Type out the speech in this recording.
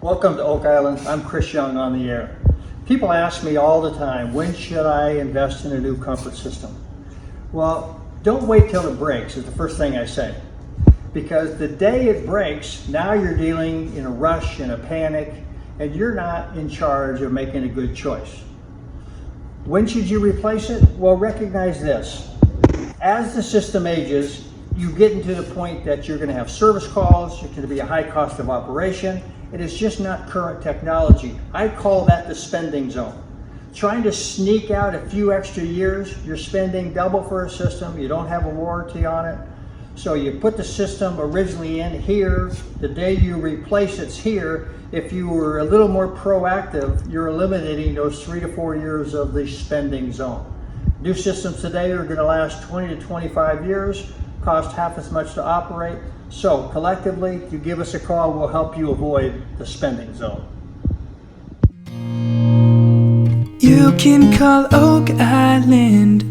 Welcome to Oak Island. I'm Cris Young on the air. People ask me all the time, when should I invest in a new comfort system? Well, don't wait till it breaks is the first thing I say. Because the day it breaks, now you're dealing in a rush, in a panic, and you're not in charge of making a good choice. When should you replace it? Well, recognize this. As the system ages, you get into the point that you're going to have service calls, it's going to be a high cost of operation. It is just not current technology. I call that the spending zone. Trying to sneak out a few extra years, you're spending double for a system, you don't have a warranty on it. So you put the system originally in here, the day you replace it's here. If you were a little more proactive, you're eliminating those 3 to 4 years of the spending zone. New systems today are going to last 20 to 25 years, cost half as much to operate. So collectively, if you give us a call, we'll help you avoid the spending zone. You can call Oak Island.